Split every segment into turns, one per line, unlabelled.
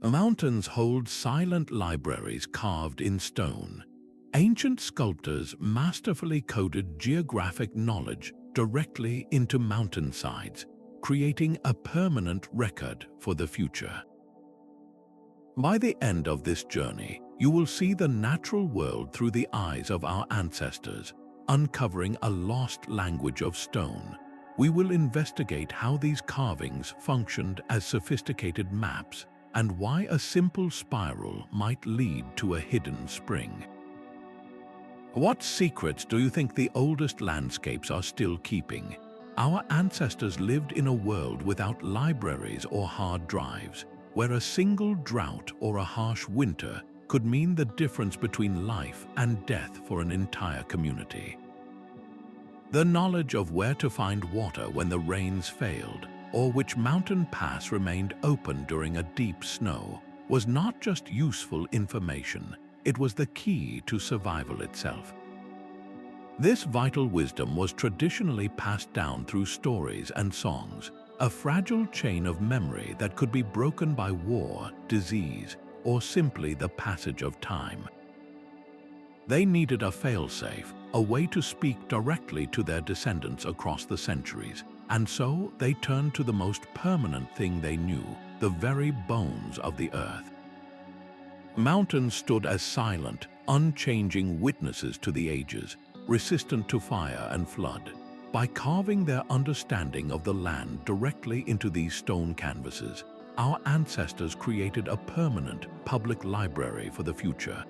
Mountains hold silent libraries carved in stone. Ancient sculptors masterfully coded geographic knowledge directly into mountainsides, creating a permanent record for the future. By the end of this journey, you will see the natural world through the eyes of our ancestors, uncovering a lost language of stone. We will investigate how these carvings functioned as sophisticated maps and why a simple spiral might lead to a hidden spring. What secrets do you think the oldest landscapes are still keeping? Our ancestors lived in a world without libraries or hard drives, where a single drought or a harsh winter could mean the difference between life and death for an entire community. The knowledge of where to find water when the rains failed, or which mountain pass remained open during a deep snow, was not just useful information, it was the key to survival itself. This vital wisdom was traditionally passed down through stories and songs, a fragile chain of memory that could be broken by war, disease, or simply the passage of time. They needed a failsafe, a way to speak directly to their descendants across the centuries, and so they turned to the most permanent thing they knew, the very bones of the earth. Mountains stood as silent, unchanging witnesses to the ages, resistant to fire and flood. By carving their understanding of the land directly into these stone canvases, our ancestors created a permanent public library for the future.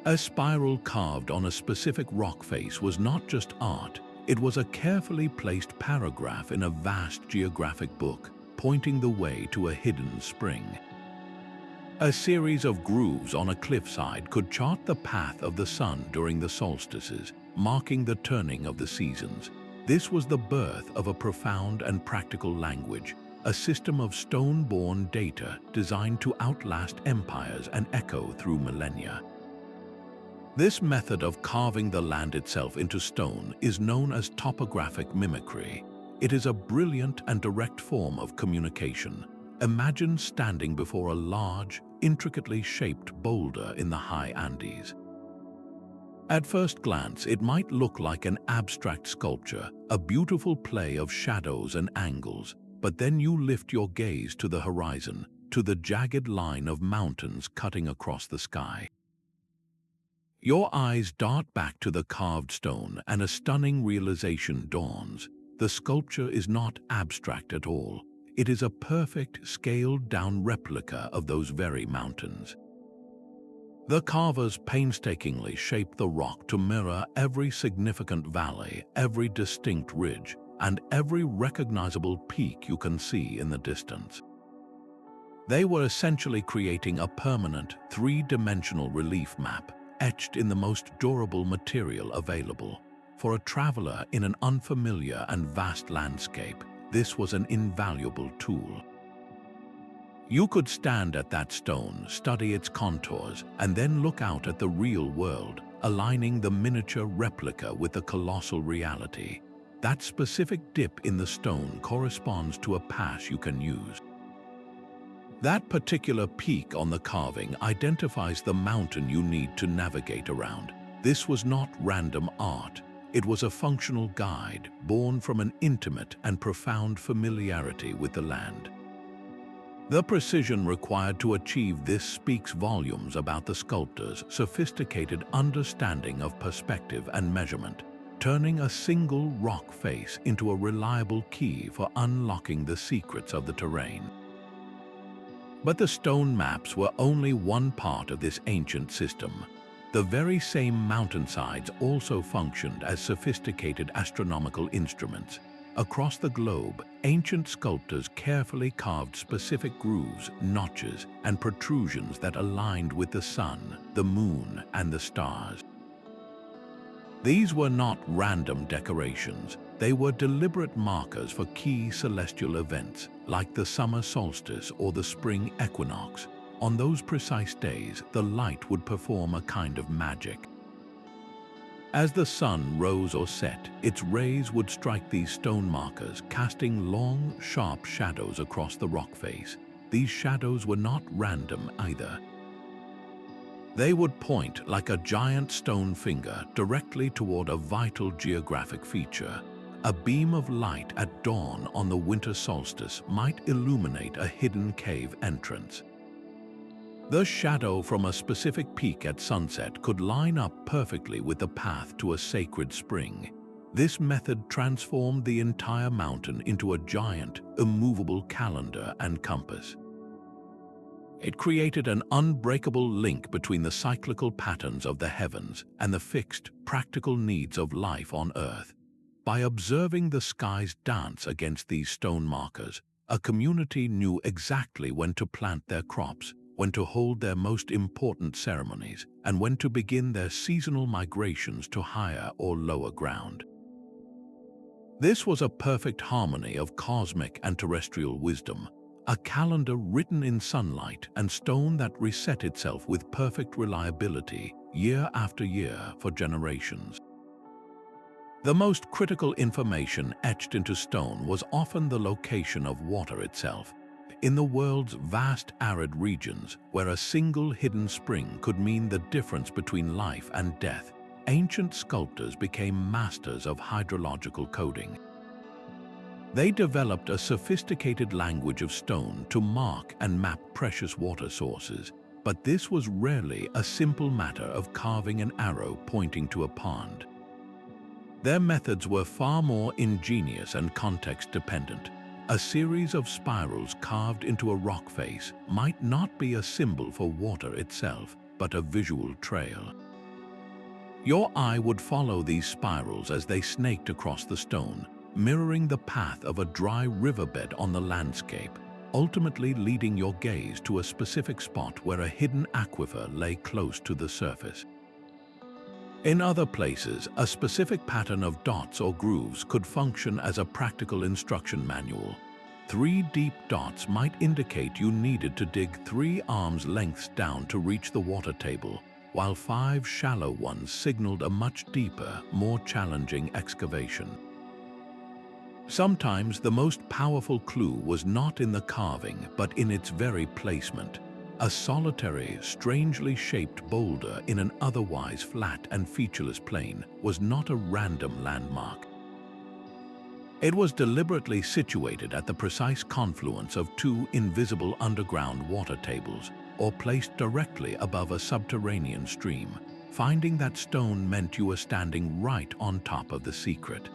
A spiral carved on a specific rock face was not just art, it was a carefully placed paragraph in a vast geographic book, pointing the way to a hidden spring. A series of grooves on a cliffside could chart the path of the sun during the solstices, marking the turning of the seasons. This was the birth of a profound and practical language, a system of stone-born data designed to outlast empires and echo through millennia. This method of carving the land itself into stone is known as topographic mimicry. It is a brilliant and direct form of communication. Imagine standing before a large, intricately shaped boulder in the high Andes. At first glance, it might look like an abstract sculpture, a beautiful play of shadows and angles, but then you lift your gaze to the horizon, to the jagged line of mountains cutting across the sky. Your eyes dart back to the carved stone and a stunning realization dawns. The sculpture is not abstract at all. It is a perfect, scaled-down replica of those very mountains. The carvers painstakingly shaped the rock to mirror every significant valley, every distinct ridge, and every recognizable peak you can see in the distance. They were essentially creating a permanent, three-dimensional relief map, etched in the most durable material available. For a traveler in an unfamiliar and vast landscape, this was an invaluable tool. You could stand at that stone, study its contours, and then look out at the real world, aligning the miniature replica with the colossal reality. That specific dip in the stone corresponds to a pass you can use. That particular peak on the carving identifies the mountain you need to navigate around. This was not random art. It was a functional guide, born from an intimate and profound familiarity with the land. The precision required to achieve this speaks volumes about the sculptor's sophisticated understanding of perspective and measurement, turning a single rock face into a reliable key for unlocking the secrets of the terrain. But the stone maps were only one part of this ancient system. The very same mountainsides also functioned as sophisticated astronomical instruments. Across the globe, ancient sculptors carefully carved specific grooves, notches, and protrusions that aligned with the sun, the moon, and the stars. These were not random decorations. They were deliberate markers for key celestial events, like the summer solstice or the spring equinox. On those precise days, the light would perform a kind of magic. As the sun rose or set, its rays would strike these stone markers, casting long, sharp shadows across the rock face. these shadows were not random either. They would point like a giant stone finger directly toward a vital geographic feature. A beam of light at dawn on the winter solstice might illuminate a hidden cave entrance. The shadow from a specific peak at sunset could line up perfectly with the path to a sacred spring. This method transformed the entire mountain into a giant, immovable calendar and compass. It created an unbreakable link between the cyclical patterns of the heavens and the fixed, practical needs of life on Earth. By observing the skies dance against these stone markers, a community knew exactly when to plant their crops, when to hold their most important ceremonies, and when to begin their seasonal migrations to higher or lower ground. This was a perfect harmony of cosmic and terrestrial wisdom, a calendar written in sunlight and stone that reset itself with perfect reliability year after year for generations. The most critical information etched into stone was often the location of water itself. In the world's vast arid regions, where a single hidden spring could mean the difference between life and death, ancient sculptors became masters of hydrological coding. They developed a sophisticated language of stone to mark and map precious water sources, but this was rarely a simple matter of carving an arrow pointing to a pond. Their methods were far more ingenious and context-dependent. A series of spirals carved into a rock face might not be a symbol for water itself, but a visual trail. Your eye would follow these spirals as they snaked across the stone, mirroring the path of a dry riverbed on the landscape, ultimately leading your gaze to a specific spot where a hidden aquifer lay close to the surface. In other places, a specific pattern of dots or grooves could function as a practical instruction manual. 3 deep dots might indicate you needed to dig 3 arms lengths down to reach the water table, while 5 shallow ones signaled a much deeper, more challenging excavation. Sometimes the most powerful clue was not in the carving, but in its very placement. A solitary, strangely shaped boulder in an otherwise flat and featureless plain was not a random landmark. It was deliberately situated at the precise confluence of 2 invisible underground water tables, or placed directly above a subterranean stream. Finding that stone meant you were standing right on top of the secret.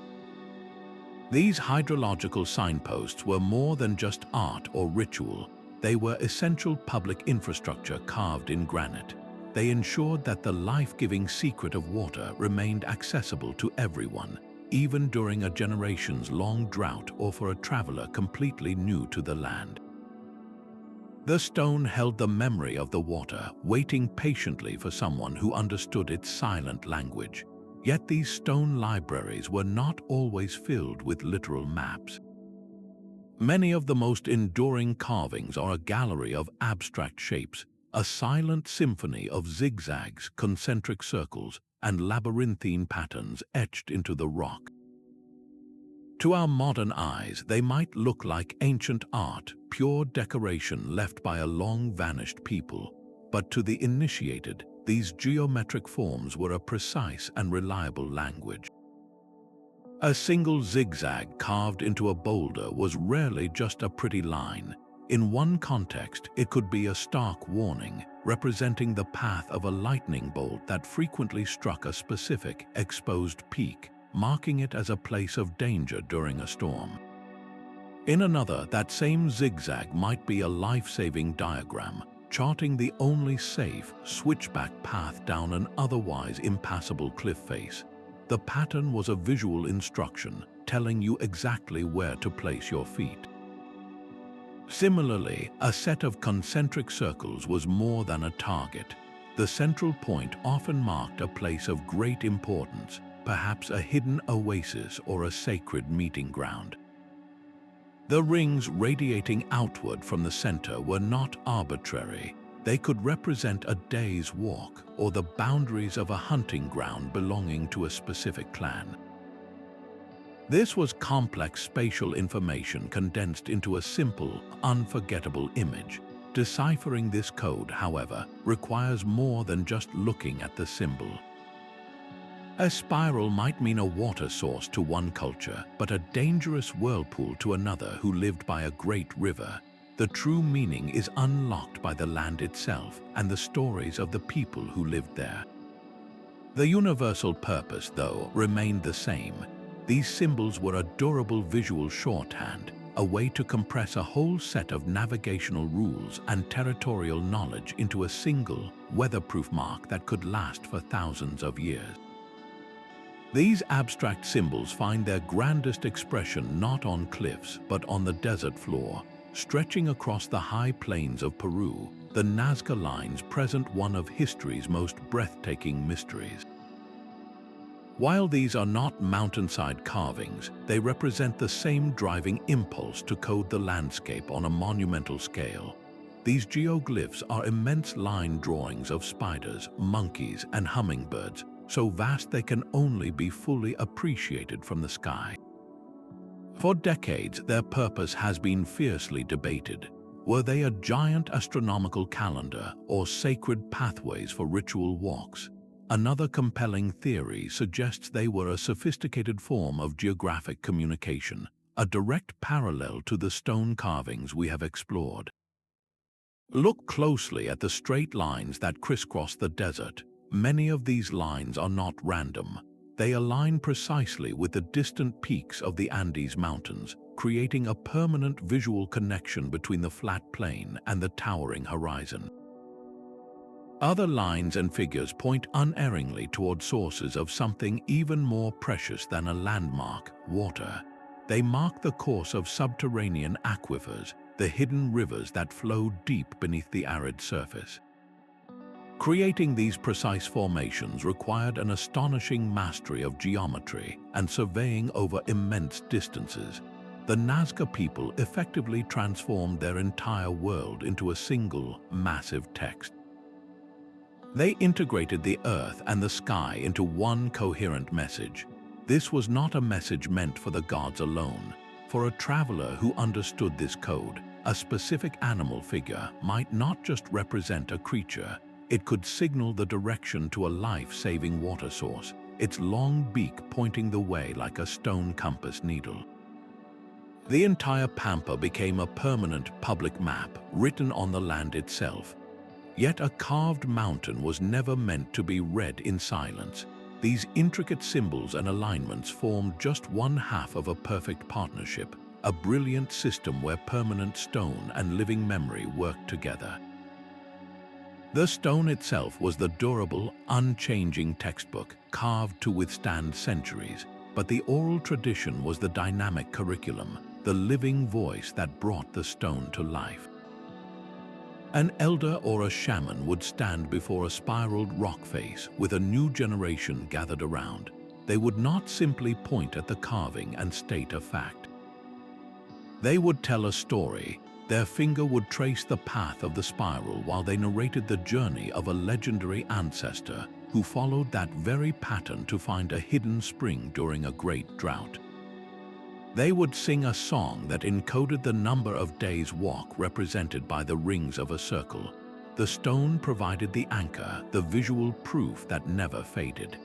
These hydrological signposts were more than just art or ritual. They were essential public infrastructure carved in granite. They ensured that the life-giving secret of water remained accessible to everyone, even during a generations-long drought or for a traveler completely new to the land. The stone held the memory of the water, waiting patiently for someone who understood its silent language. Yet these stone libraries were not always filled with literal maps. Many of the most enduring carvings are a gallery of abstract shapes, a silent symphony of zigzags, concentric circles, and labyrinthine patterns etched into the rock. To our modern eyes, they might look like ancient art, pure decoration left by a long-vanished people, but to the initiated, these geometric forms were a precise and reliable language. A single zigzag carved into a boulder was rarely just a pretty line. In one context, it could be a stark warning, representing the path of a lightning bolt that frequently struck a specific, exposed peak, marking it as a place of danger during a storm. In another, that same zigzag might be a life-saving diagram, charting the only safe, switchback path down an otherwise impassable cliff face. The pattern was a visual instruction, telling you exactly where to place your feet. Similarly, a set of concentric circles was more than a target. The central point often marked a place of great importance, perhaps a hidden oasis or a sacred meeting ground. The rings radiating outward from the center were not arbitrary. They could represent a day's walk or the boundaries of a hunting ground belonging to a specific clan. This was complex spatial information condensed into a simple, unforgettable image. Deciphering this code, however, requires more than just looking at the symbol. A spiral might mean a water source to one culture, but a dangerous whirlpool to another who lived by a great river. The true meaning is unlocked by the land itself and the stories of the people who lived there. The universal purpose, though, remained the same. These symbols were a durable visual shorthand, a way to compress a whole set of navigational rules and territorial knowledge into a single, weatherproof mark that could last for thousands of years. These abstract symbols find their grandest expression not on cliffs, but on the desert floor. Stretching across the high plains of Peru, the Nazca lines present one of history's most breathtaking mysteries. While these are not mountainside carvings, they represent the same driving impulse to code the landscape on a monumental scale. These geoglyphs are immense line drawings of spiders, monkeys, and hummingbirds, so vast they can only be fully appreciated from the sky. For decades, their purpose has been fiercely debated. Were they a giant astronomical calendar or sacred pathways for ritual walks? Another compelling theory suggests they were a sophisticated form of geographic communication, a direct parallel to the stone carvings we have explored. Look closely at the straight lines that crisscross the desert. Many of these lines are not random. They align precisely with the distant peaks of the Andes Mountains, creating a permanent visual connection between the flat plain and the towering horizon. Other lines and figures point unerringly toward sources of something even more precious than a landmark: water. They mark the course of subterranean aquifers, the hidden rivers that flow deep beneath the arid surface. Creating these precise formations required an astonishing mastery of geometry and surveying over immense distances. The Nazca people effectively transformed their entire world into a single, massive text. They integrated the earth and the sky into one coherent message. This was not a message meant for the gods alone. For a traveler who understood this code, a specific animal figure might not just represent a creature. It could signal the direction to a life-saving water source, its long beak pointing the way like a stone compass needle. The entire pampa became a permanent public map written on the land itself. Yet a carved mountain was never meant to be read in silence. These intricate symbols and alignments formed just one half of a perfect partnership, a brilliant system where permanent stone and living memory worked together. The stone itself was the durable, unchanging textbook, carved to withstand centuries, but the oral tradition was the dynamic curriculum, the living voice that brought the stone to life. An elder or a shaman would stand before a spiraled rock face with a new generation gathered around. They would not simply point at the carving and state a fact. They would tell a story. Their finger would trace the path of the spiral while they narrated the journey of a legendary ancestor who followed that very pattern to find a hidden spring during a great drought. They would sing a song that encoded the number of days' walk represented by the rings of a circle. The stone provided the anchor, the visual proof that never faded.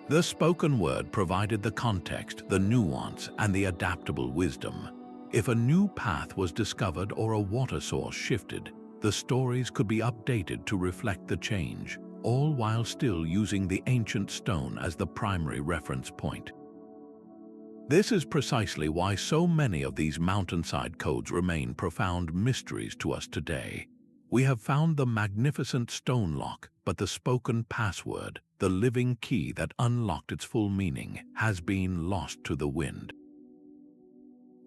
The spoken word provided the context, the nuance, and the adaptable wisdom. If a new path was discovered or a water source shifted, the stories could be updated to reflect the change, all while still using the ancient stone as the primary reference point. This is precisely why so many of these mountainside codes remain profound mysteries to us today. We have found the magnificent stone lock, but the spoken password, the living key that unlocked its full meaning, has been lost to the wind.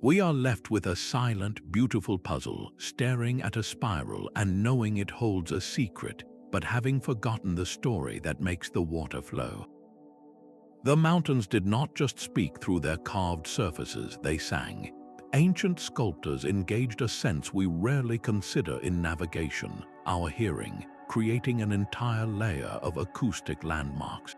We are left with a silent, beautiful puzzle, staring at a spiral and knowing it holds a secret, but having forgotten the story that makes the water flow. The mountains did not just speak through their carved surfaces, they sang. Ancient sculptors engaged a sense we rarely consider in navigation, our hearing, creating an entire layer of acoustic landmarks.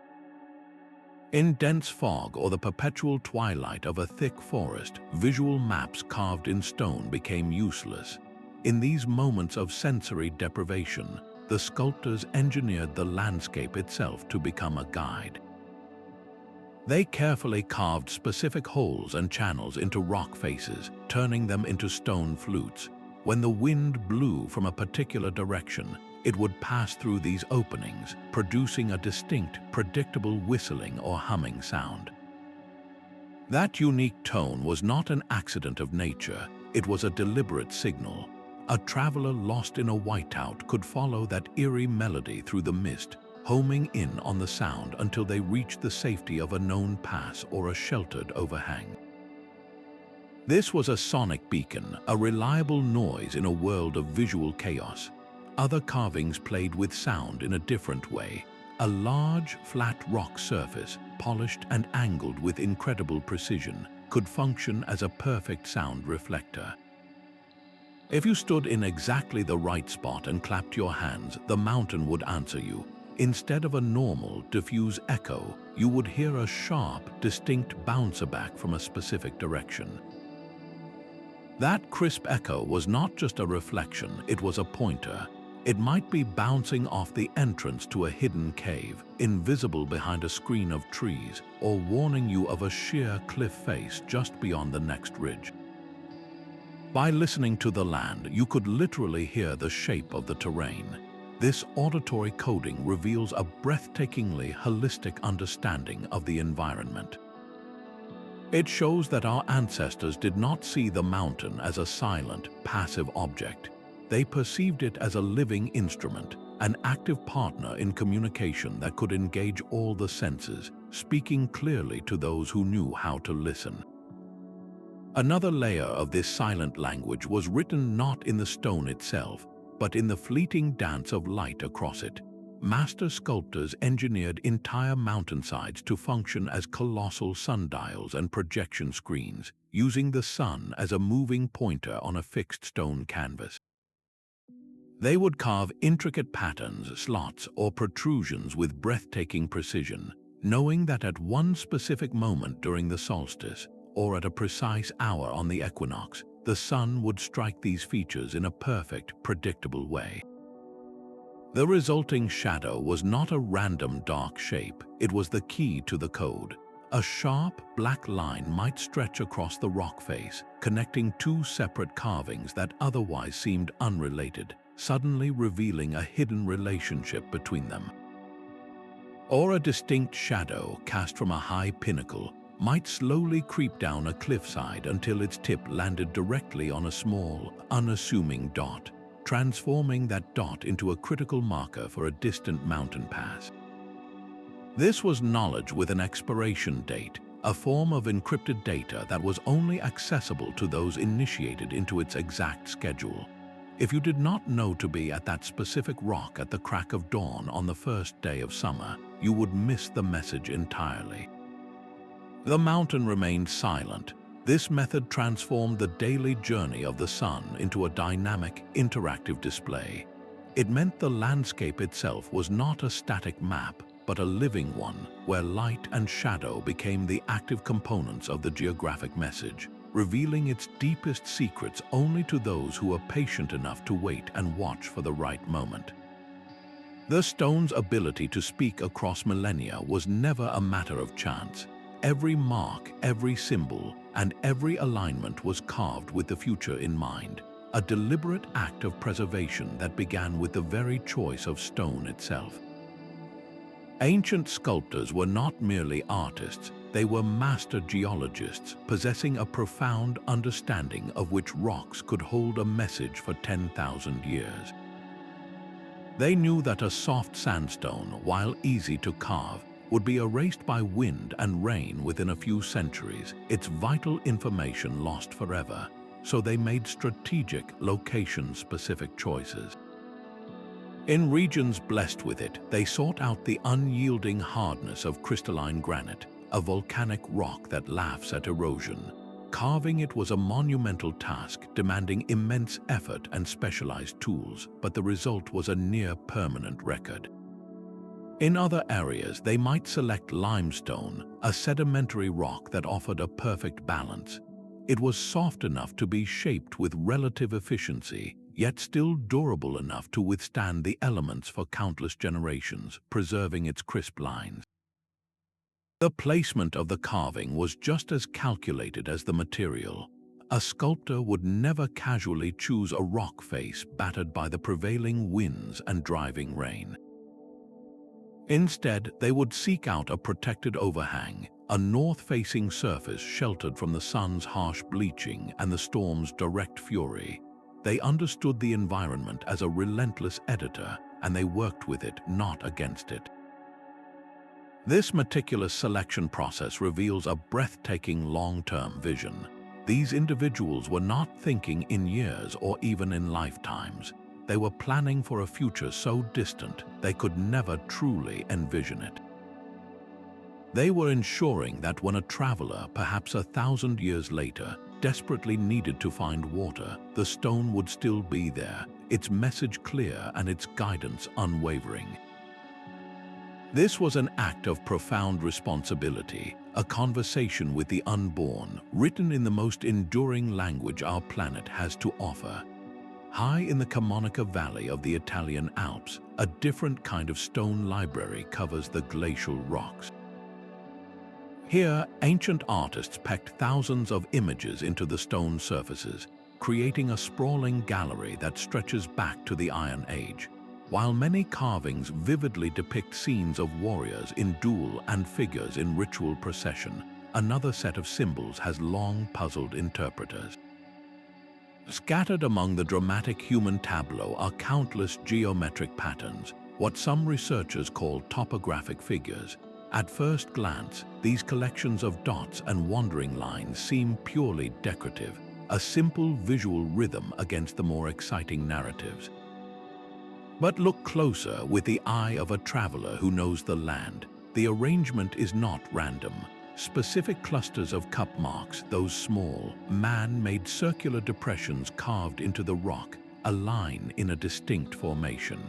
In dense fog or the perpetual twilight of a thick forest, visual maps carved in stone became useless. In these moments of sensory deprivation, the sculptors engineered the landscape itself to become a guide. They carefully carved specific holes and channels into rock faces, turning them into stone flutes. When the wind blew from a particular direction, it would pass through these openings, producing a distinct, predictable whistling or humming sound. That unique tone was not an accident of nature, it was a deliberate signal. A traveler lost in a whiteout could follow that eerie melody through the mist, homing in on the sound until they reached the safety of a known pass or a sheltered overhang. This was a sonic beacon, a reliable noise in a world of visual chaos. Other carvings played with sound in a different way. A large, flat rock surface, polished and angled with incredible precision, could function as a perfect sound reflector. If you stood in exactly the right spot and clapped your hands, the mountain would answer you. Instead of a normal, diffuse echo, you would hear a sharp, distinct bouncer back from a specific direction. That crisp echo was not just a reflection, it was a pointer. It might be bouncing off the entrance to a hidden cave, invisible behind a screen of trees, or warning you of a sheer cliff face just beyond the next ridge. By listening to the land, you could literally hear the shape of the terrain. This auditory coding reveals a breathtakingly holistic understanding of the environment. It shows that our ancestors did not see the mountain as a silent, passive object. They perceived it as a living instrument, an active partner in communication that could engage all the senses, speaking clearly to those who knew how to listen. Another layer of this silent language was written not in the stone itself, but in the fleeting dance of light across it. Master sculptors engineered entire mountainsides to function as colossal sundials and projection screens, using the sun as a moving pointer on a fixed stone canvas. They would carve intricate patterns, slots, or protrusions with breathtaking precision, knowing that at one specific moment during the solstice, or at a precise hour on the equinox, the sun would strike these features in a perfect, predictable way. The resulting shadow was not a random dark shape, it was the key to the code. A sharp, black line might stretch across the rock face, connecting two separate carvings that otherwise seemed unrelated, suddenly revealing a hidden relationship between them. Or a distinct shadow cast from a high pinnacle might slowly creep down a cliffside until its tip landed directly on a small, unassuming dot, transforming that dot into a critical marker for a distant mountain pass. This was knowledge with an expiration date, a form of encrypted data that was only accessible to those initiated into its exact schedule. If you did not know to be at that specific rock at the crack of dawn on the first day of summer, you would miss the message entirely. The mountain remained silent. This method transformed the daily journey of the sun into a dynamic, interactive display. It meant the landscape itself was not a static map, but a living one, where light and shadow became the active components of the geographic message, revealing its deepest secrets only to those who were patient enough to wait and watch for the right moment. The stone's ability to speak across millennia was never a matter of chance. Every mark, every symbol, and every alignment was carved with the future in mind, a deliberate act of preservation that began with the very choice of stone itself. Ancient sculptors were not merely artists, they were master geologists, possessing a profound understanding of which rocks could hold a message for 10,000 years. They knew that a soft sandstone, while easy to carve, would be erased by wind and rain within a few centuries, its vital information lost forever, so they made strategic, location-specific choices. In regions blessed with it, they sought out the unyielding hardness of crystalline granite, a volcanic rock that laughs at erosion. Carving it was a monumental task, demanding immense effort and specialized tools, but the result was a near-permanent record. In other areas, they might select limestone, a sedimentary rock that offered a perfect balance. It was soft enough to be shaped with relative efficiency, yet still durable enough to withstand the elements for countless generations, preserving its crisp lines. The placement of the carving was just as calculated as the material. A sculptor would never casually choose a rock face battered by the prevailing winds and driving rain. Instead, they would seek out a protected overhang, a north-facing surface sheltered from the sun's harsh bleaching and the storm's direct fury. They understood the environment as a relentless editor, and they worked with it, not against it. This meticulous selection process reveals a breathtaking long-term vision. These individuals were not thinking in years or even in lifetimes. They were planning for a future so distant they could never truly envision it. They were ensuring that when a traveler, perhaps 1,000 years later, desperately needed to find water, the stone would still be there, its message clear and its guidance unwavering. This was an act of profound responsibility, a conversation with the unborn, written in the most enduring language our planet has to offer. High in the Camonica Valley of the Italian Alps, a different kind of stone library covers the glacial rocks. Here, ancient artists pecked thousands of images into the stone surfaces, creating a sprawling gallery that stretches back to the Iron Age. While many carvings vividly depict scenes of warriors in duel and figures in ritual procession, another set of symbols has long puzzled interpreters. Scattered among the dramatic human tableau are countless geometric patterns, what some researchers call topographic figures. At first glance, these collections of dots and wandering lines seem purely decorative, a simple visual rhythm against the more exciting narratives. But look closer with the eye of a traveler who knows the land. The arrangement is not random. Specific clusters of cup marks, those small, man-made circular depressions carved into the rock, align in a distinct formation.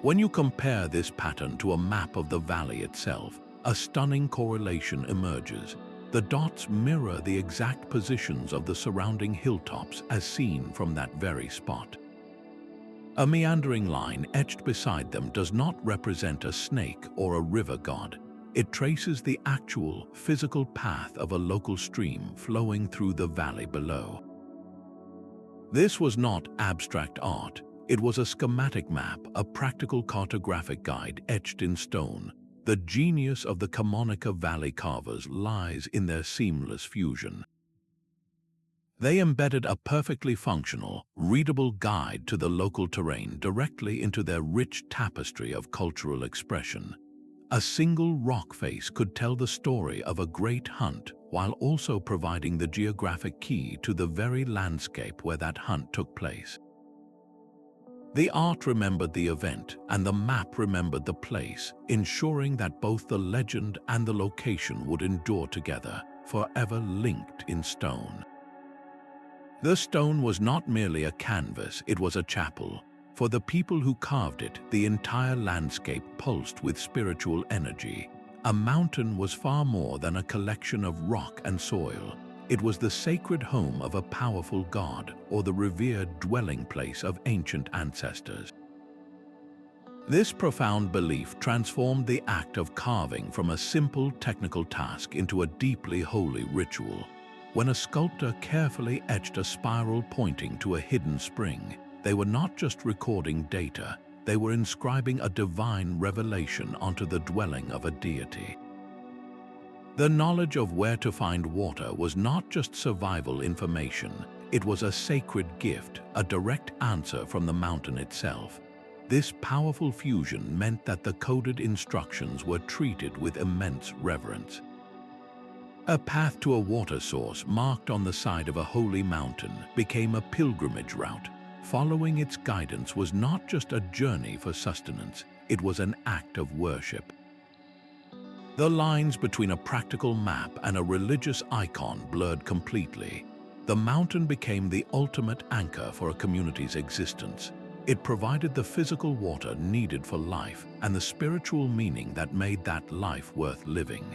When you compare this pattern to a map of the valley itself, a stunning correlation emerges. The dots mirror the exact positions of the surrounding hilltops as seen from that very spot. A meandering line etched beside them does not represent a snake or a river god. It traces the actual, physical path of a local stream flowing through the valley below. This was not abstract art. It was a schematic map, a practical cartographic guide etched in stone. The genius of the Camonica Valley carvers lies in their seamless fusion. They embedded a perfectly functional, readable guide to the local terrain directly into their rich tapestry of cultural expression. A single rock face could tell the story of a great hunt while also providing the geographic key to the very landscape where that hunt took place. The art remembered the event and the map remembered the place, ensuring that both the legend and the location would endure together, forever linked in stone. The stone was not merely a canvas, it was a chapel. For the people who carved it, the entire landscape pulsed with spiritual energy. A mountain was far more than a collection of rock and soil. It was the sacred home of a powerful god or the revered dwelling place of ancient ancestors. This profound belief transformed the act of carving from a simple technical task into a deeply holy ritual. When a sculptor carefully etched a spiral pointing to a hidden spring, they were not just recording data, they were inscribing a divine revelation onto the dwelling of a deity. The knowledge of where to find water was not just survival information, it was a sacred gift, a direct answer from the mountain itself. This powerful fusion meant that the coded instructions were treated with immense reverence. A path to a water source marked on the side of a holy mountain became a pilgrimage route. Following its guidance was not just a journey for sustenance, it was an act of worship. The lines between a practical map and a religious icon blurred completely. The mountain became the ultimate anchor for a community's existence. It provided the physical water needed for life and the spiritual meaning that made that life worth living.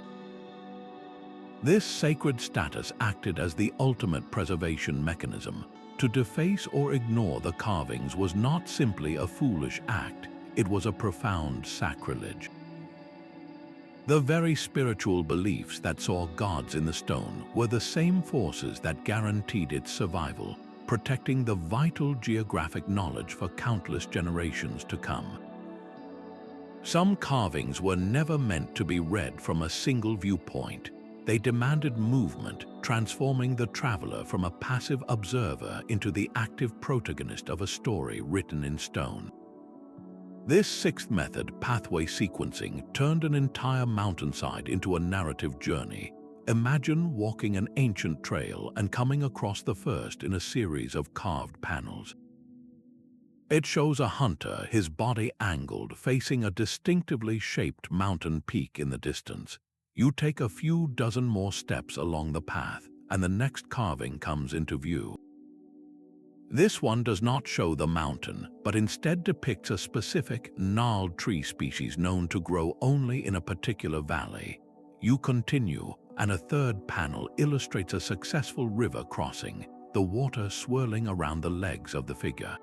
This sacred status acted as the ultimate preservation mechanism. To deface or ignore the carvings was not simply a foolish act, it was a profound sacrilege. The very spiritual beliefs that saw gods in the stone were the same forces that guaranteed its survival, protecting the vital geographic knowledge for countless generations to come. Some carvings were never meant to be read from a single viewpoint. They demanded movement, transforming the traveler from a passive observer into the active protagonist of a story written in stone. This sixth method, pathway sequencing, turned an entire mountainside into a narrative journey. Imagine walking an ancient trail and coming across the first in a series of carved panels. It shows a hunter, his body angled, facing a distinctively shaped mountain peak in the distance. You take a few dozen more steps along the path, and the next carving comes into view. This one does not show the mountain, but instead depicts a specific, gnarled tree species known to grow only in a particular valley. You continue, and a third panel illustrates a successful river crossing, the water swirling around the legs of the figure.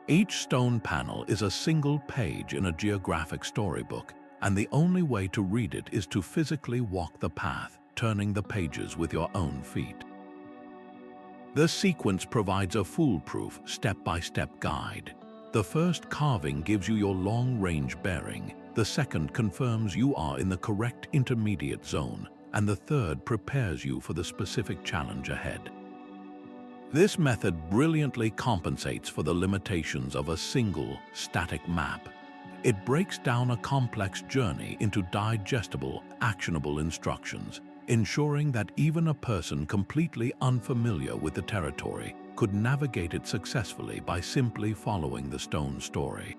Each stone panel is a single page in a geographic storybook, and the only way to read it is to physically walk the path, turning the pages with your own feet. The sequence provides a foolproof, step-by-step guide. The first carving gives you your long-range bearing, the second confirms you are in the correct intermediate zone, and the third prepares you for the specific challenge ahead. This method brilliantly compensates for the limitations of a single, static map. It breaks down a complex journey into digestible, actionable instructions, ensuring that even a person completely unfamiliar with the territory could navigate it successfully by simply following the stone story.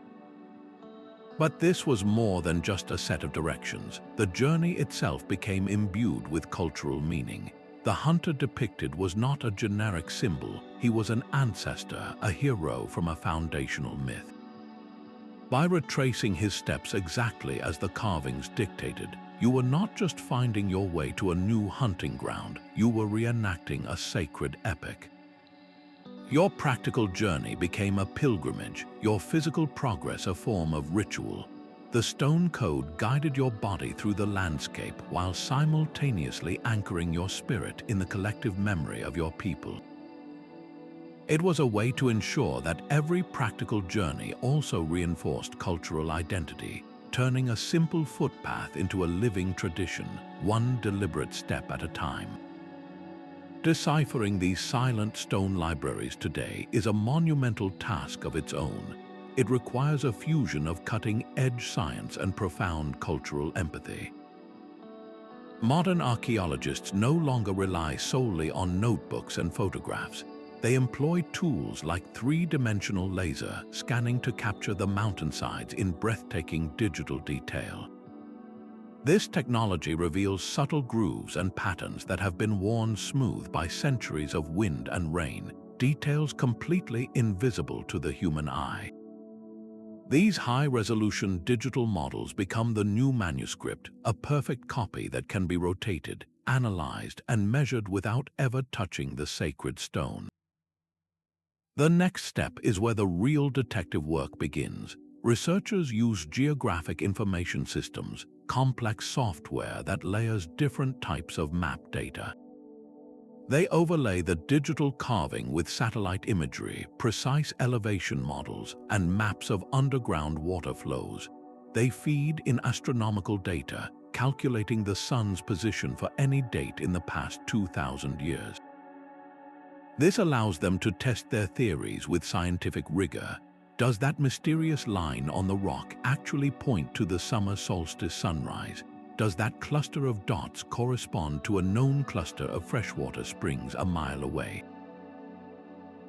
But this was more than just a set of directions. The journey itself became imbued with cultural meaning. The hunter depicted was not a generic symbol, he was an ancestor, a hero from a foundational myth. By retracing his steps exactly as the carvings dictated, you were not just finding your way to a new hunting ground, you were reenacting a sacred epic. Your practical journey became a pilgrimage, your physical progress a form of ritual. The stone code guided your body through the landscape while simultaneously anchoring your spirit in the collective memory of your people. It was a way to ensure that every practical journey also reinforced cultural identity, turning a simple footpath into a living tradition, one deliberate step at a time. Deciphering these silent stone libraries today is a monumental task of its own. It requires a fusion of cutting-edge science and profound cultural empathy. Modern archaeologists no longer rely solely on notebooks and photographs. They employ tools like three-dimensional laser scanning to capture the mountainsides in breathtaking digital detail. This technology reveals subtle grooves and patterns that have been worn smooth by centuries of wind and rain, details completely invisible to the human eye. These high-resolution digital models become the new manuscript, a perfect copy that can be rotated, analyzed, and measured without ever touching the sacred stone. The next step is where the real detective work begins. Researchers use geographic information systems, complex software that layers different types of map data. They overlay the digital carving with satellite imagery, precise elevation models, and maps of underground water flows. They feed in astronomical data, calculating the sun's position for any date in the past 2,000 years. This allows them to test their theories with scientific rigor. Does that mysterious line on the rock actually point to the summer solstice sunrise? Does that cluster of dots correspond to a known cluster of freshwater springs a mile away?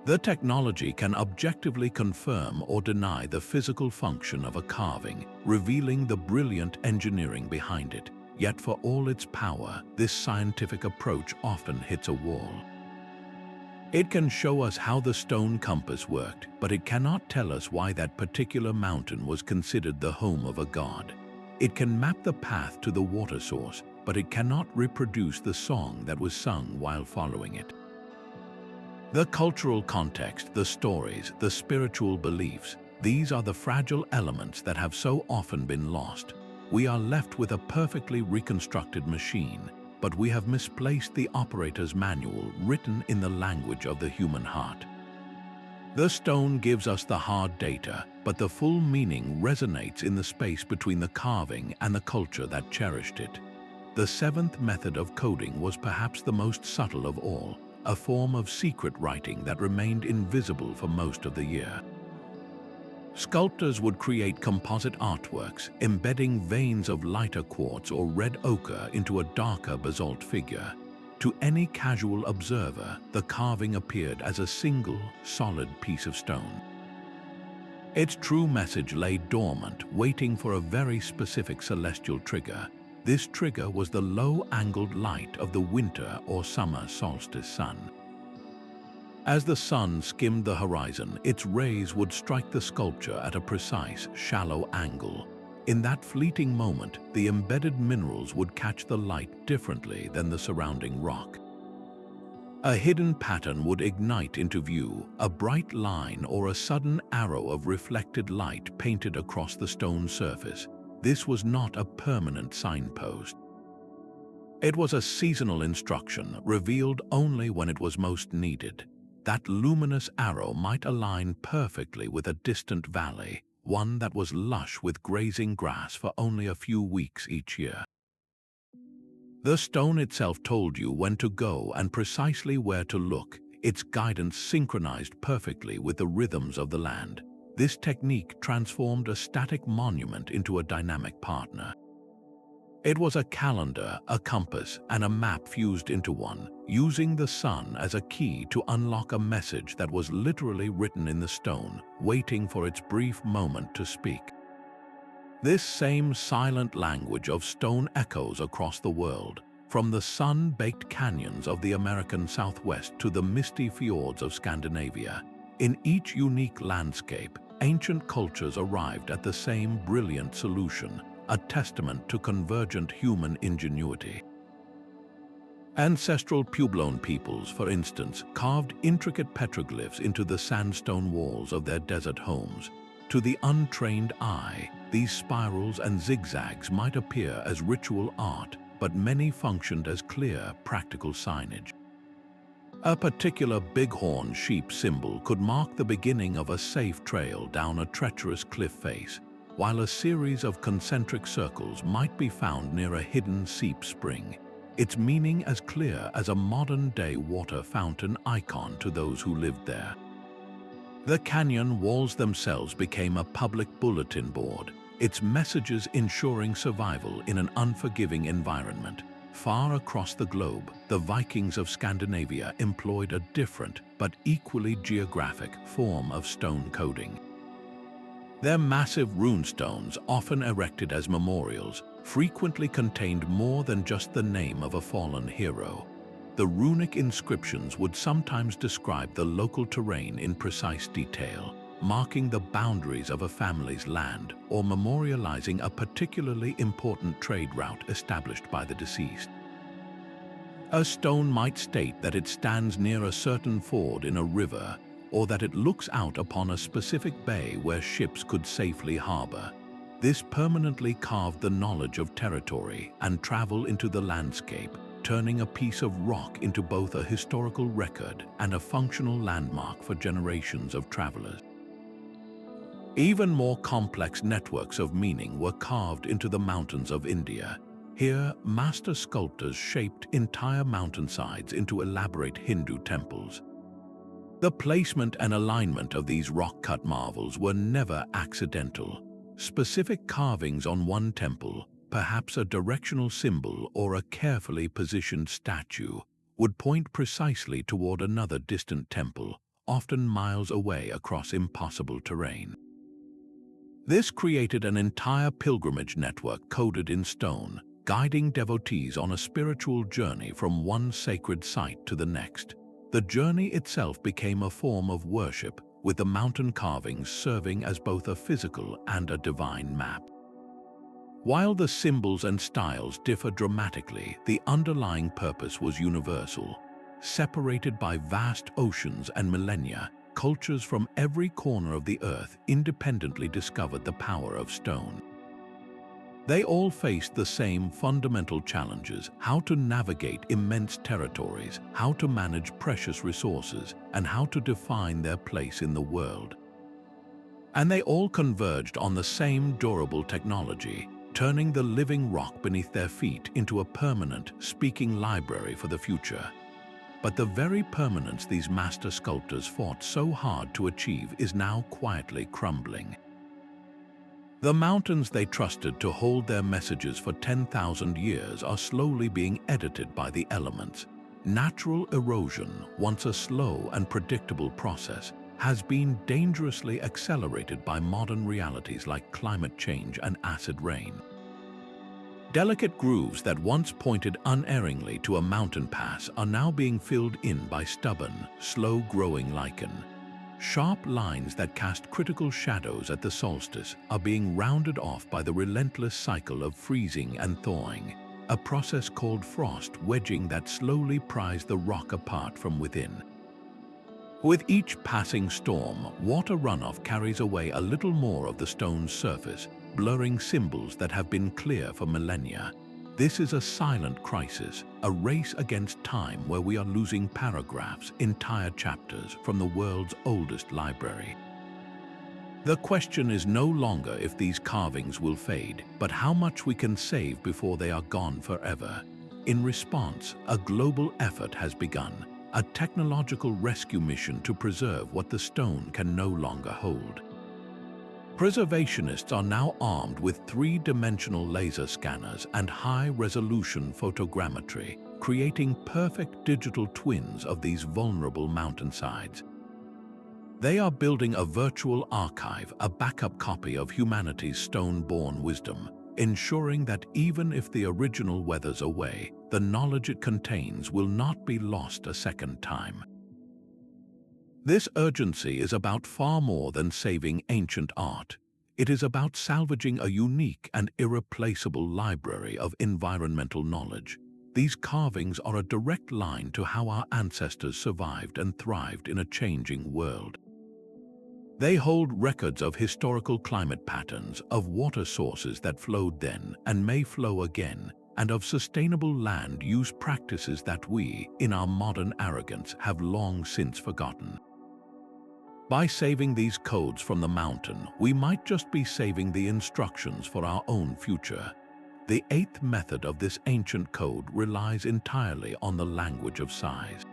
The technology can objectively confirm or deny the physical function of a carving, revealing the brilliant engineering behind it. Yet for all its power, this scientific approach often hits a wall. It can show us how the stone compass worked, but it cannot tell us why that particular mountain was considered the home of a god. It can map the path to the water source, but it cannot reproduce the song that was sung while following it. The cultural context, the stories, the spiritual beliefs, these are the fragile elements that have so often been lost. We are left with a perfectly reconstructed machine, but we have misplaced the operator's manual written in the language of the human heart. The stone gives us the hard data, but the full meaning resonates in the space between the carving and the culture that cherished it. The seventh method of coding was perhaps the most subtle of all, a form of secret writing that remained invisible for most of the year. Sculptors would create composite artworks, embedding veins of lighter quartz or red ochre into a darker basalt figure. To any casual observer, the carving appeared as a single, solid piece of stone. Its true message lay dormant, waiting for a very specific celestial trigger. This trigger was the low-angled light of the winter or summer solstice sun. As the sun skimmed the horizon, its rays would strike the sculpture at a precise, shallow angle. In that fleeting moment, the embedded minerals would catch the light differently than the surrounding rock. A hidden pattern would ignite into view, a bright line or a sudden arrow of reflected light painted across the stone surface. This was not a permanent signpost. It was a seasonal instruction, revealed only when it was most needed. That luminous arrow might align perfectly with a distant valley, one that was lush with grazing grass for only a few weeks each year. The stone itself told you when to go and precisely where to look. Its guidance synchronized perfectly with the rhythms of the land. This technique transformed a static monument into a dynamic partner. It was a calendar, a compass, and a map fused into one, using the sun as a key to unlock a message that was literally written in the stone, waiting for its brief moment to speak. This same silent language of stone echoes across the world, from the sun-baked canyons of the American Southwest to the misty fjords of Scandinavia. In each unique landscape, ancient cultures arrived at the same brilliant solution, a testament to convergent human ingenuity. Ancestral Puebloan peoples, for instance, carved intricate petroglyphs into the sandstone walls of their desert homes. To the untrained eye, these spirals and zigzags might appear as ritual art, but many functioned as clear, practical signage. A particular bighorn sheep symbol could mark the beginning of a safe trail down a treacherous cliff face, while a series of concentric circles might be found near a hidden seep spring, its meaning as clear as a modern-day water fountain icon to those who lived there. The canyon walls themselves became a public bulletin board, its messages ensuring survival in an unforgiving environment. Far across the globe, the Vikings of Scandinavia employed a different but equally geographic form of stone coding. Their massive runestones, often erected as memorials, frequently contained more than just the name of a fallen hero. The runic inscriptions would sometimes describe the local terrain in precise detail, marking the boundaries of a family's land or memorializing a particularly important trade route established by the deceased. A stone might state that it stands near a certain ford in a river, or that it looks out upon a specific bay where ships could safely harbor. This permanently carved the knowledge of territory and travel into the landscape, turning a piece of rock into both a historical record and a functional landmark for generations of travelers. Even more complex networks of meaning were carved into the mountains of India. Here, master sculptors shaped entire mountainsides into elaborate Hindu temples. The placement and alignment of these rock-cut marvels were never accidental. Specific carvings on one temple, perhaps a directional symbol or a carefully positioned statue, would point precisely toward another distant temple, often miles away across impossible terrain. This created an entire pilgrimage network coded in stone, guiding devotees on a spiritual journey from one sacred site to the next. The journey itself became a form of worship, with the mountain carvings serving as both a physical and a divine map. While the symbols and styles differ dramatically, the underlying purpose was universal. Separated by vast oceans and millennia, cultures from every corner of the earth independently discovered the power of stone. They all faced the same fundamental challenges: how to navigate immense territories, how to manage precious resources, and how to define their place in the world. And they all converged on the same durable technology, turning the living rock beneath their feet into a permanent, speaking library for the future. But the very permanence these master sculptors fought so hard to achieve is now quietly crumbling. The mountains they trusted to hold their messages for 10,000 years are slowly being edited by the elements. Natural erosion, once a slow and predictable process, has been dangerously accelerated by modern realities like climate change and acid rain. Delicate grooves that once pointed unerringly to a mountain pass are now being filled in by stubborn, slow-growing lichen. Sharp lines that cast critical shadows at the solstice are being rounded off by the relentless cycle of freezing and thawing, a process called frost wedging that slowly pries the rock apart from within. With each passing storm, water runoff carries away a little more of the stone's surface, blurring symbols that have been clear for millennia. This is a silent crisis, a race against time where we are losing paragraphs, entire chapters from the world's oldest library. The question is no longer if these carvings will fade, but how much we can save before they are gone forever. In response, a global effort has begun, a technological rescue mission to preserve what the stone can no longer hold. Preservationists are now armed with three-dimensional laser scanners and high-resolution photogrammetry, creating perfect digital twins of these vulnerable mountainsides. They are building a virtual archive, a backup copy of humanity's stone-born wisdom, ensuring that even if the original weathers away, the knowledge it contains will not be lost a second time. This urgency is about far more than saving ancient art. It is about salvaging a unique and irreplaceable library of environmental knowledge. These carvings are a direct line to how our ancestors survived and thrived in a changing world. They hold records of historical climate patterns, of water sources that flowed then and may flow again, and of sustainable land use practices that we, in our modern arrogance, have long since forgotten. By saving these codes from the mountain, we might just be saving the instructions for our own future. The eighth method of this ancient code relies entirely on the language of size.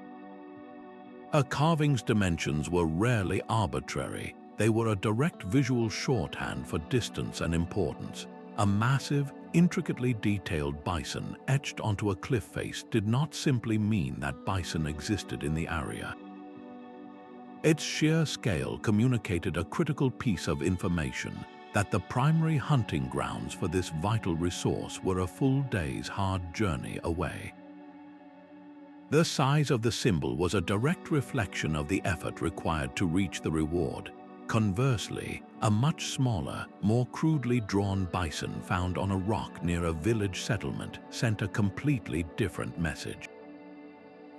A carving's dimensions were rarely arbitrary. They were a direct visual shorthand for distance and importance. A massive, intricately detailed bison etched onto a cliff face did not simply mean that bison existed in the area. Its sheer scale communicated a critical piece of information: that the primary hunting grounds for this vital resource were a full day's hard journey away. The size of the symbol was a direct reflection of the effort required to reach the reward. Conversely, a much smaller, more crudely drawn bison found on a rock near a village settlement sent a completely different message.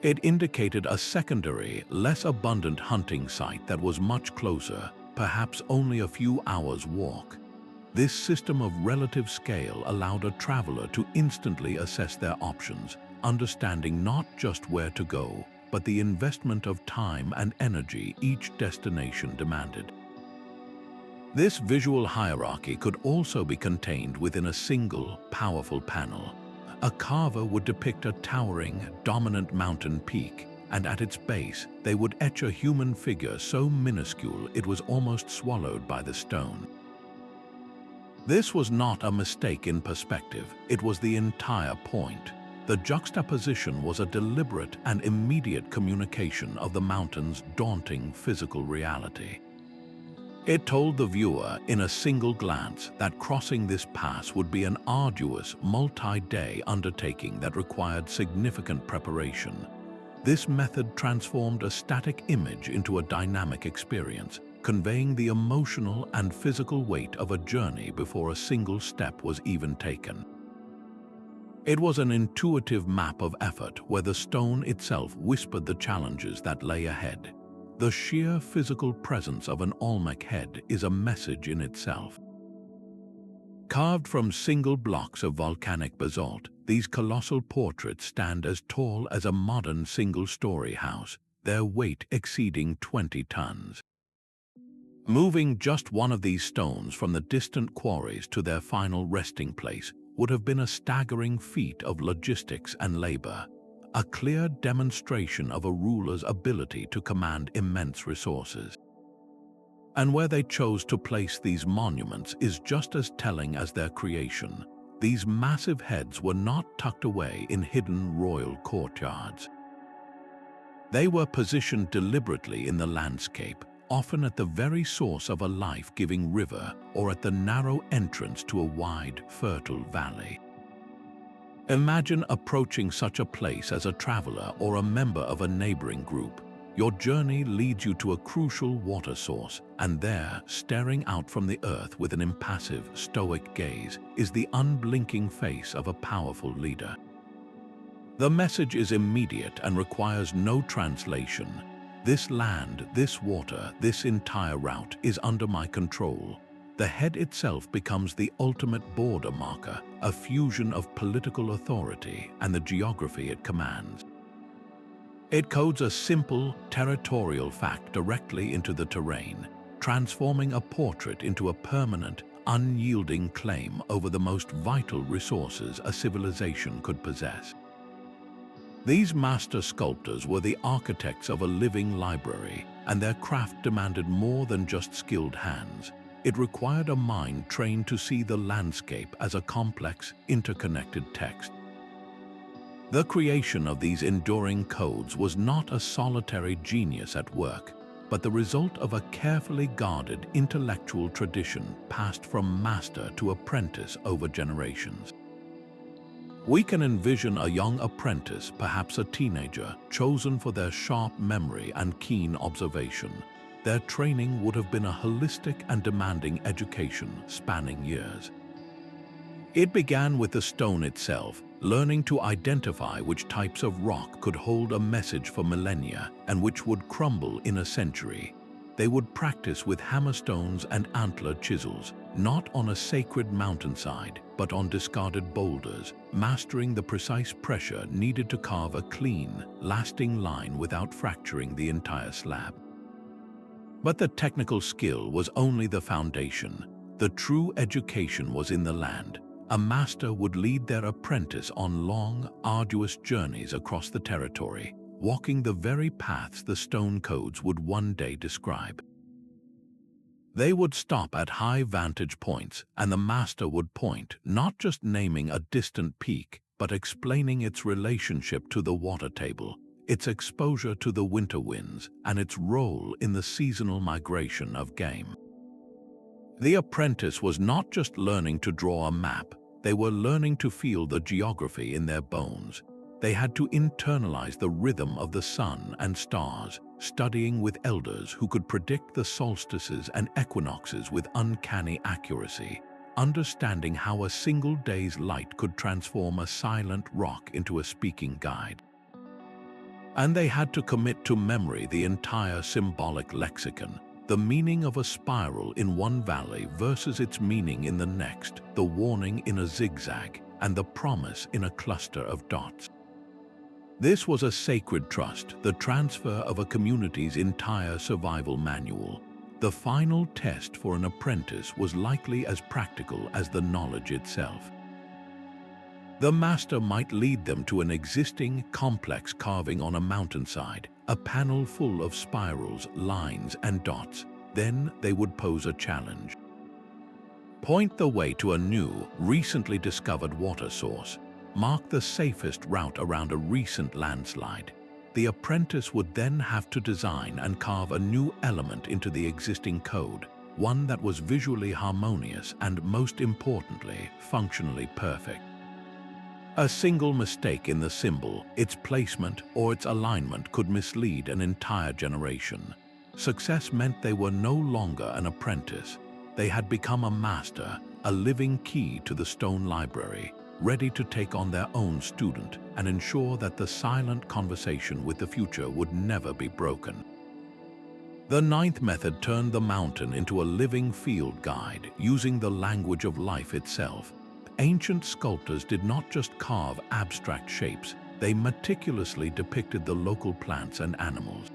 It indicated a secondary, less abundant hunting site that was much closer, perhaps only a few hours' walk. This system of relative scale allowed a traveler to instantly assess their options, understanding not just where to go, but the investment of time and energy each destination demanded. This visual hierarchy could also be contained within a single, powerful panel. A carver would depict a towering, dominant mountain peak, and at its base, they would etch a human figure so minuscule it was almost swallowed by the stone. This was not a mistake in perspective, it was the entire point. The juxtaposition was a deliberate and immediate communication of the mountain's daunting physical reality. It told the viewer in a single glance that crossing this pass would be an arduous, multi-day undertaking that required significant preparation. This method transformed a static image into a dynamic experience, conveying the emotional and physical weight of a journey before a single step was even taken. It was an intuitive map of effort where the stone itself whispered the challenges that lay ahead. The sheer physical presence of an Olmec head is a message in itself. Carved from single blocks of volcanic basalt, these colossal portraits stand as tall as a modern single-story house, their weight exceeding 20 tons. Moving just one of these stones from the distant quarries to their final resting place would have been a staggering feat of logistics and labor, a clear demonstration of a ruler's ability to command immense resources. And where they chose to place these monuments is just as telling as their creation. These massive heads were not tucked away in hidden royal courtyards. They were positioned deliberately in the landscape, often at the very source of a life-giving river or at the narrow entrance to a wide, fertile valley. Imagine approaching such a place as a traveler or a member of a neighboring group. Your journey leads you to a crucial water source, and there, staring out from the earth with an impassive, stoic gaze, is the unblinking face of a powerful leader. The message is immediate and requires no translation. This land, this water, this entire route is under my control. The head itself becomes the ultimate border marker, a fusion of political authority and the geography it commands. It codes a simple, territorial fact directly into the terrain, transforming a portrait into a permanent, unyielding claim over the most vital resources a civilization could possess. These master sculptors were the architects of a living library, and their craft demanded more than just skilled hands. It required a mind trained to see the landscape as a complex, interconnected text. The creation of these enduring codes was not a solitary genius at work, but the result of a carefully guarded intellectual tradition passed from master to apprentice over generations. We can envision a young apprentice, perhaps a teenager, chosen for their sharp memory and keen observation. Their training would have been a holistic and demanding education spanning years. It began with the stone itself, learning to identify which types of rock could hold a message for millennia and which would crumble in a century. They would practice with hammerstones and antler chisels, not on a sacred mountainside, but on discarded boulders, mastering the precise pressure needed to carve a clean, lasting line without fracturing the entire slab. But the technical skill was only the foundation. The true education was in the land. A master would lead their apprentice on long, arduous journeys across the territory, walking the very paths the stone codes would one day describe. They would stop at high vantage points, and the master would point, not just naming a distant peak, but explaining its relationship to the water table, its exposure to the winter winds, and its role in the seasonal migration of game. The apprentice was not just learning to draw a map, they were learning to feel the geography in their bones. They had to internalize the rhythm of the sun and stars, studying with elders who could predict the solstices and equinoxes with uncanny accuracy, understanding how a single day's light could transform a silent rock into a speaking guide. And they had to commit to memory the entire symbolic lexicon, the meaning of a spiral in one valley versus its meaning in the next, the warning in a zigzag, and the promise in a cluster of dots. This was a sacred trust, the transfer of a community's entire survival manual. The final test for an apprentice was likely as practical as the knowledge itself. The master might lead them to an existing, complex carving on a mountainside, a panel full of spirals, lines, and dots. Then they would pose a challenge. Point the way to a new, recently discovered water source. Mark the safest route around a recent landslide. The apprentice would then have to design and carve a new element into the existing code, one that was visually harmonious and, most importantly, functionally perfect. A single mistake in the symbol, its placement, or its alignment could mislead an entire generation. Success meant they were no longer an apprentice. They had become a master, a living key to the stone library, ready to take on their own student and ensure that the silent conversation with the future would never be broken. The ninth method turned the mountain into a living field guide, using the language of life itself. Ancient sculptors did not just carve abstract shapes, they meticulously depicted the local plants and animals.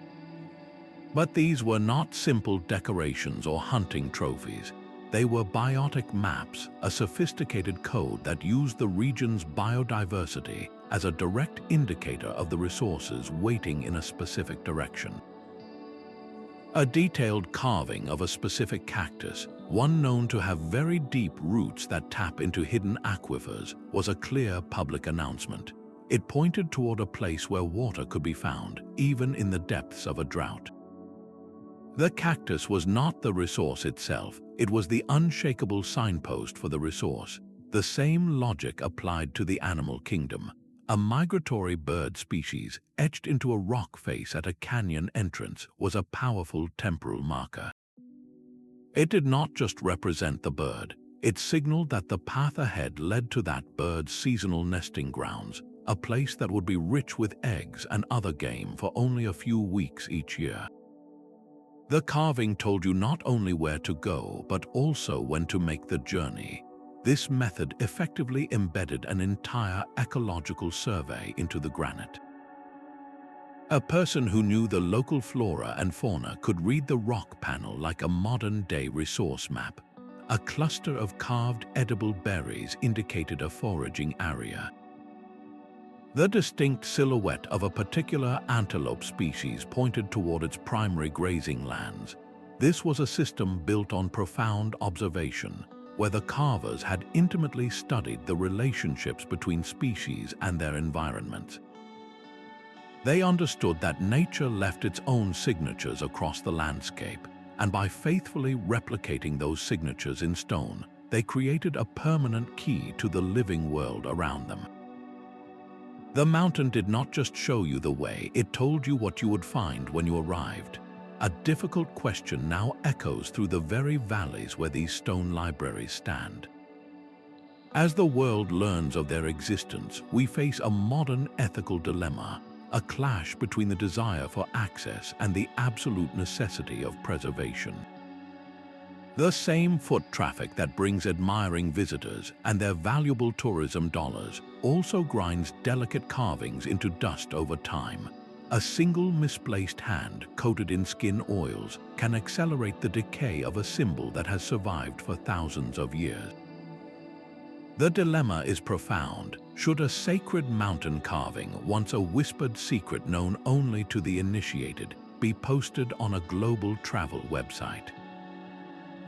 But these were not simple decorations or hunting trophies. They were biotic maps, a sophisticated code that used the region's biodiversity as a direct indicator of the resources waiting in a specific direction. A detailed carving of a specific cactus, one known to have very deep roots that tap into hidden aquifers, was a clear public announcement. It pointed toward a place where water could be found, even in the depths of a drought. The cactus was not the resource itself, it was the unshakable signpost for the resource. The same logic applied to the animal kingdom. A migratory bird species etched into a rock face at a canyon entrance was a powerful temporal marker. It did not just represent the bird, it signaled that the path ahead led to that bird's seasonal nesting grounds, a place that would be rich with eggs and other game for only a few weeks each year. The carving told you not only where to go, but also when to make the journey. This method effectively embedded an entire ecological survey into the granite. A person who knew the local flora and fauna could read the rock panel like a modern-day resource map. A cluster of carved edible berries indicated a foraging area. The distinct silhouette of a particular antelope species pointed toward its primary grazing lands. This was a system built on profound observation, where the carvers had intimately studied the relationships between species and their environments. They understood that nature left its own signatures across the landscape, and by faithfully replicating those signatures in stone, they created a permanent key to the living world around them. The mountain did not just show you the way, it told you what you would find when you arrived. A difficult question now echoes through the very valleys where these stone libraries stand. As the world learns of their existence, we face a modern ethical dilemma, a clash between the desire for access and the absolute necessity of preservation. The same foot traffic that brings admiring visitors and their valuable tourism dollars also grinds delicate carvings into dust over time. A single misplaced hand coated in skin oils can accelerate the decay of a symbol that has survived for thousands of years. The dilemma is profound. Should a sacred mountain carving, once a whispered secret known only to the initiated, be posted on a global travel website?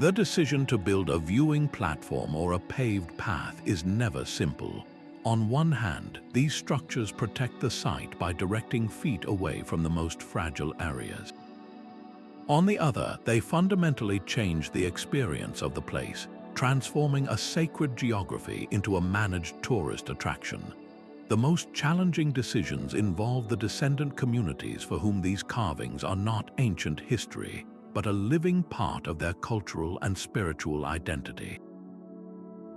The decision to build a viewing platform or a paved path is never simple. On one hand, these structures protect the site by directing feet away from the most fragile areas. On the other, they fundamentally change the experience of the place, transforming a sacred geography into a managed tourist attraction. The most challenging decisions involve the descendant communities for whom these carvings are not ancient history, but a living part of their cultural and spiritual identity.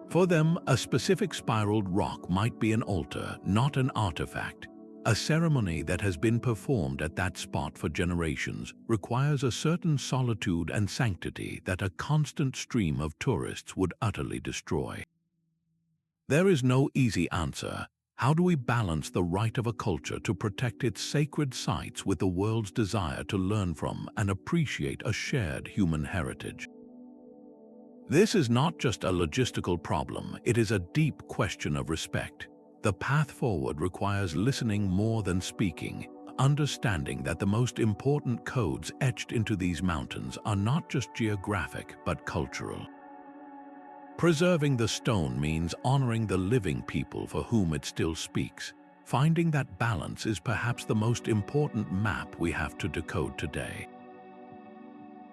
For them, a specific spiraled rock might be an altar, not an artifact. A ceremony that has been performed at that spot for generations requires a certain solitude and sanctity that a constant stream of tourists would utterly destroy. There is no easy answer. How do we balance the right of a culture to protect its sacred sites with the world's desire to learn from and appreciate a shared human heritage? This is not just a logistical problem, it is a deep question of respect. The path forward requires listening more than speaking, understanding that the most important codes etched into these mountains are not just geographic but cultural. Preserving the stone means honoring the living people for whom it still speaks. Finding that balance is perhaps the most important map we have to decode today.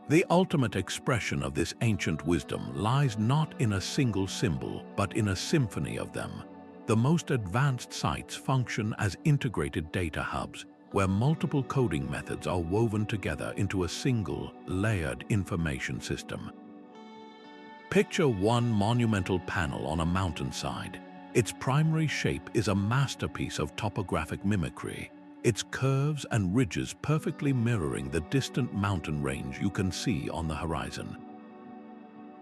The ultimate expression of this ancient wisdom lies not in a single symbol, but in a symphony of them. the most advanced sites function as integrated data hubs, where multiple coding methods are woven together into a single, layered information system. Picture one monumental panel on a mountainside. Its primary shape is a masterpiece of topographic mimicry, its curves and ridges perfectly mirroring the distant mountain range you can see on the horizon.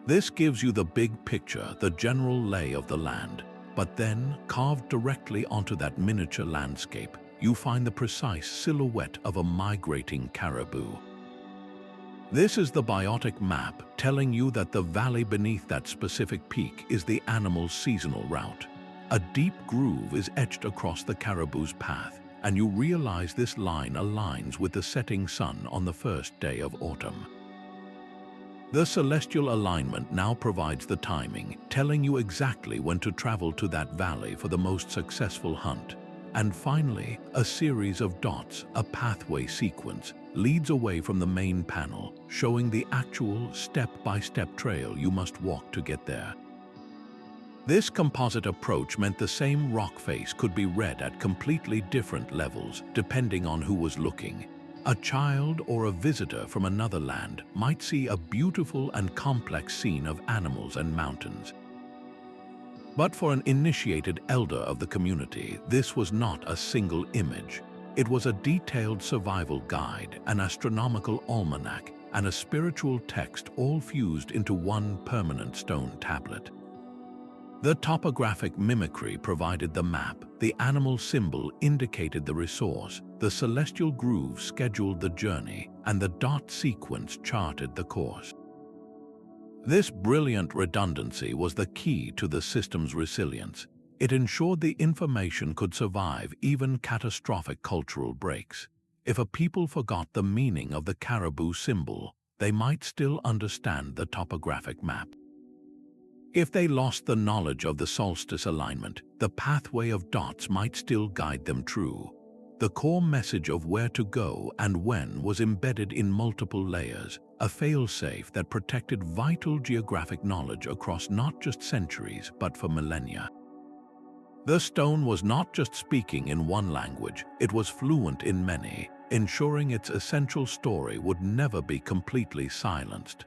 This gives you the big picture, the general lay of the land, but then, carved directly onto that miniature landscape, you find the precise silhouette of a migrating caribou. This is the Biotic map telling you that the valley beneath that specific peak is the animal's seasonal route. A deep groove is etched across the caribou's path, and you realize this line aligns with the setting sun on the first day of autumn. The celestial alignment now provides the timing, telling you exactly when to travel to that valley for the most successful hunt. And finally, a series of dots, a pathway sequence, leads away from the main panel, showing the actual step-by-step trail you must walk to get there. This composite approach meant the same rock face could be read at completely different levels, depending on who was looking. A child or a visitor from another land might see a beautiful and complex scene of animals and mountains. But for an initiated elder of the community, this was not a single image. It was a detailed survival guide, an astronomical almanac, and a spiritual text all fused into one permanent stone tablet. The topographic mimicry provided the map, the animal symbol indicated the resource, the celestial groove scheduled the journey, and the dot sequence charted the course. This brilliant redundancy was the key to the system's resilience. It ensured the information could survive even catastrophic cultural breaks. If a people forgot the meaning of the caribou symbol, they might still understand the topographic map. If they lost the knowledge of the solstice alignment, the pathway of dots might still guide them true. The core message of where to go and when was embedded in multiple layers, a fail-safe that protected vital geographic knowledge across not just centuries but for millennia. The stone was not just speaking in one language, it was fluent in many, ensuring its essential story would never be completely silenced.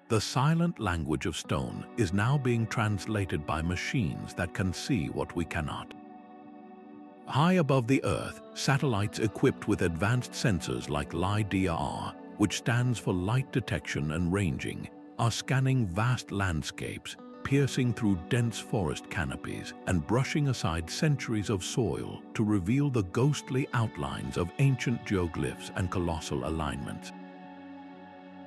The silent language of stone is now being translated by machines that can see what we cannot. High above the Earth, satellites equipped with advanced sensors like LiDAR, which stands for light detection and ranging, are scanning vast landscapes, piercing through dense forest canopies and brushing aside centuries of soil to reveal the ghostly outlines of ancient geoglyphs and colossal alignments.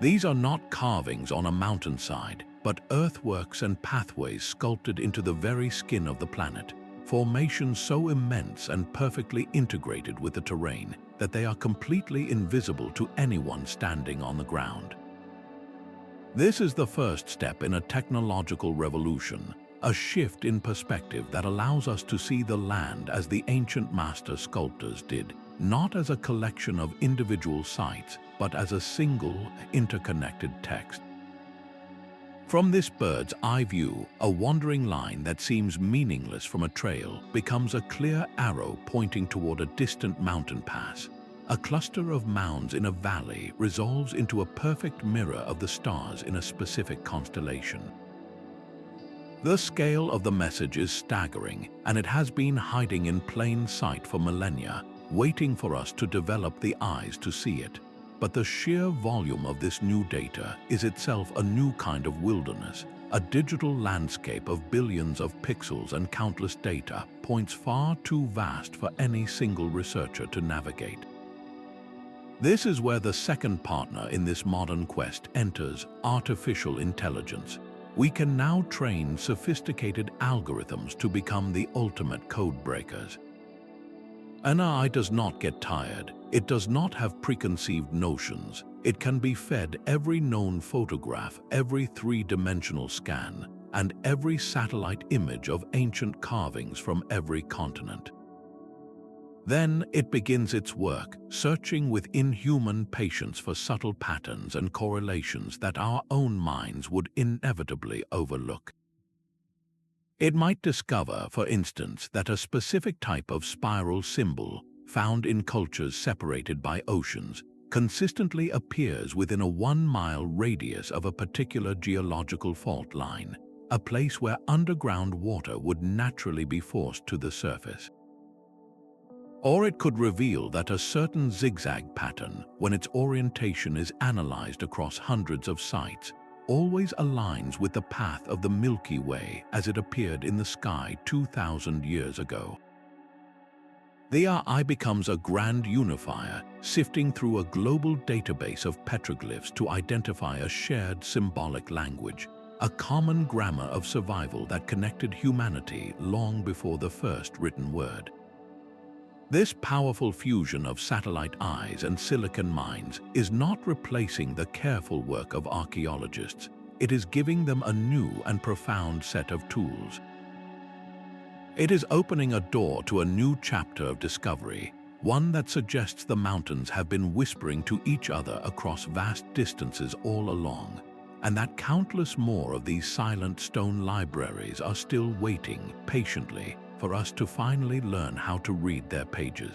These are not carvings on a mountainside, but earthworks and pathways sculpted into the very skin of the planet, formations so immense and perfectly integrated with the terrain that they are completely invisible to anyone standing on the ground. This is the first step in a technological revolution, a shift in perspective that allows us to see the land as the ancient master sculptors did, not as a collection of individual sites, but as a single, interconnected text. From this bird's eye view, a wandering line that seems meaningless from a trail becomes a clear arrow pointing toward a distant mountain pass. A cluster of mounds in a valley resolves into a perfect mirror of the stars in a specific constellation. The scale of the message is staggering, and it has been hiding in plain sight for millennia, waiting for us to develop the eyes to see it. But the sheer volume of this new data is itself a new kind of wilderness. A digital landscape of billions of pixels and countless data points far too vast for any single researcher to navigate. This is where the second partner in this modern quest enters: artificial intelligence. We can now train sophisticated algorithms to become the ultimate code breakers. An eye does not get tired. It does not have preconceived notions. It can be fed every known photograph, every three-dimensional scan, and every satellite image of ancient carvings from every continent. Then it begins its work, searching with inhuman patience for subtle patterns and correlations that our own minds would inevitably overlook. It might discover, for instance, that a specific type of spiral symbol found in cultures separated by oceans consistently appears within a 1-mile radius of a particular geological fault line, a place where underground water would naturally be forced to the surface. Or it could reveal that a certain zigzag pattern, when its orientation is analyzed across hundreds of sites, always aligns with the path of the Milky Way as it appeared in the sky 2,000 years ago. The AI becomes a grand unifier, sifting through a global database of petroglyphs to identify a shared symbolic language, a common grammar of survival that connected humanity long before the first written word. This powerful fusion of satellite eyes and silicon minds is not replacing the careful work of archaeologists. It is giving them a new and profound set of tools. It is opening a door to a new chapter of discovery, one that suggests the mountains have been whispering to each other across vast distances all along, and that countless more of these silent stone libraries are still waiting patiently for us to finally learn how to read their pages.